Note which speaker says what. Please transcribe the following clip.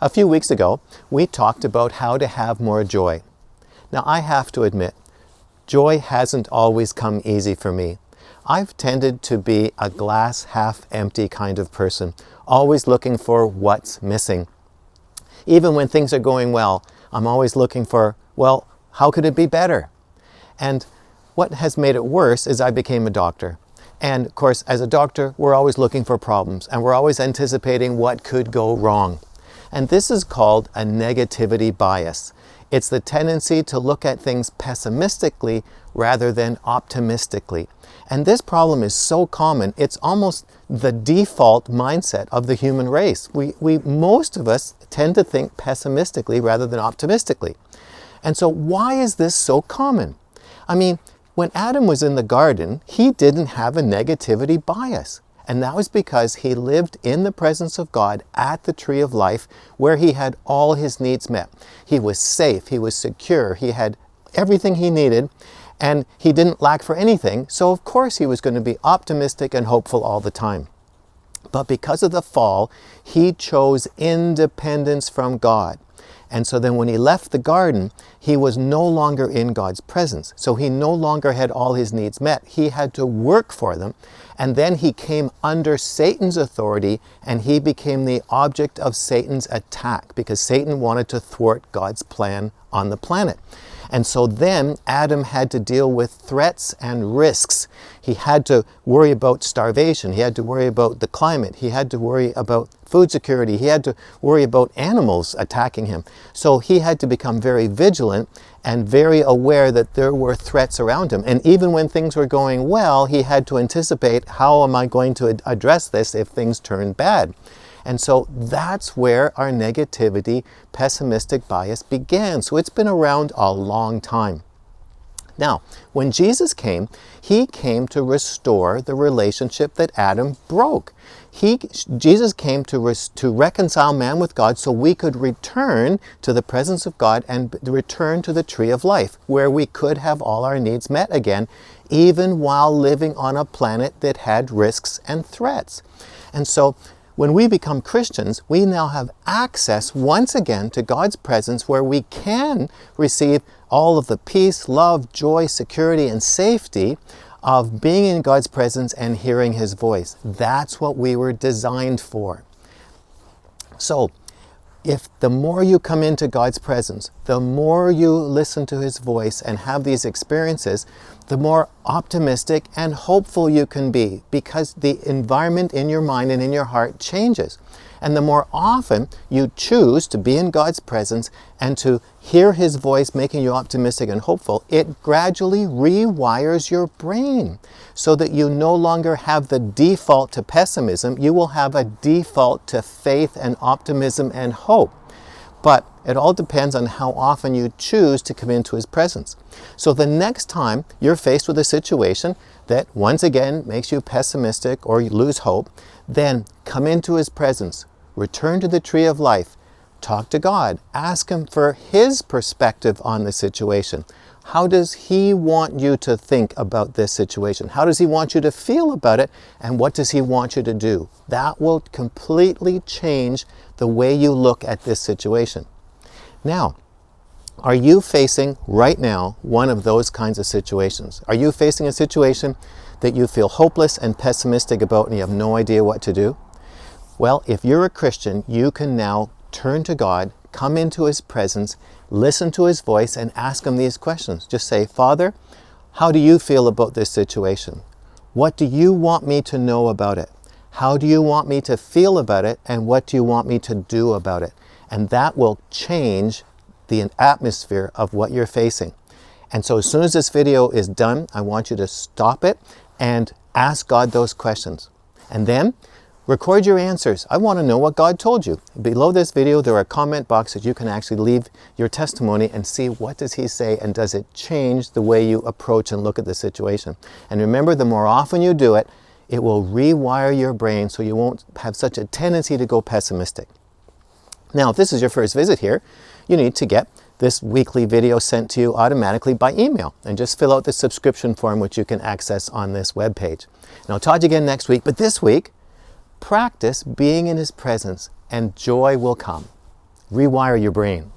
Speaker 1: A few weeks ago, we talked about how to have more joy. Now, I have to admit, joy hasn't always come easy for me. I've tended to be a glass half empty kind of person, always looking for what's missing. Even when things are going well, I'm always looking for, well, how could it be better? And what has made it worse is I became a doctor. And of course, as a doctor, we're always looking for problems, and we're always anticipating what could go wrong. And this is called a negativity bias. It's the tendency to look at things pessimistically rather than optimistically. And this problem is so common, it's almost the default mindset of the human race. Most of us tend to think pessimistically rather than optimistically. And so why is this so common? I mean, when Adam was in the garden, he didn't have a negativity bias. And that was because he lived in the presence of God at the tree of life, where he had all his needs met. He was safe, he was secure, he had everything he needed, and he didn't lack for anything. So of course he was going to be optimistic and hopeful all the time. But because of the fall, he chose independence from God. And so then when he left the garden, he was no longer in God's presence. So he no longer had all his needs met. He had to work for them. And then he came under Satan's authority, and he became the object of Satan's attack because Satan wanted to thwart God's plan on the planet. And so then Adam had to deal with threats and risks. He had to worry about starvation. He had to worry about the climate. He had to worry about food security. He had to worry about animals attacking him. So he had to become very vigilant and very aware that there were threats around him. And even when things were going well, he had to anticipate, how am I going to address this if things turn bad? And so that's where our negativity, pessimistic bias began. So it's been around a long time. Now, when Jesus came, he came to restore the relationship that Adam broke. Jesus came to reconcile man with God so we could return to the presence of God and return to the tree of life, where we could have all our needs met again, even while living on a planet that had risks and threats. And so when we become Christians, we now have access once again to God's presence, where we can receive all of the peace, love, joy, security, and safety of being in God's presence and hearing His voice. That's what we were designed for. So, if the more you come into God's presence, the more you listen to His voice and have these experiences, the more optimistic and hopeful you can be, because the environment in your mind and in your heart changes. And the more often you choose to be in God's presence and to hear His voice making you optimistic and hopeful, it gradually rewires your brain so that you no longer have the default to pessimism. You will have a default to faith and optimism and hope. But it all depends on how often you choose to come into His presence. So the next time you're faced with a situation that once again makes you pessimistic or you lose hope, then come into His presence, return to the tree of life, talk to God, ask Him for His perspective on the situation. How does He want you to think about this situation? How does He want you to feel about it? And what does He want you to do? That will completely change the way you look at this situation. Now, are you facing right now one of those kinds of situations? Are you facing a situation that you feel hopeless and pessimistic about and you have no idea what to do? Well, if you're a Christian, you can now turn to God, come into His presence, listen to His voice, and ask Him these questions. Just say, Father, how do you feel about this situation? What do you want me to know about it? How do you want me to feel about it? And what do you want me to do about it? And that will change the atmosphere of what you're facing. And so as soon as this video is done, I want you to stop it and ask God those questions. And then record your answers. I want to know what God told you. Below this video, there are comment boxes you can actually leave your testimony and see what does He say, and does it change the way you approach and look at the situation. And remember, the more often you do it, it will rewire your brain so you won't have such a tendency to go pessimistic. Now, if this is your first visit here, you need to get this weekly video sent to you automatically by email, and just fill out the subscription form, which you can access on this webpage. And I'll talk to you again next week, but this week, practice being in His presence and joy will come. rewire your brain.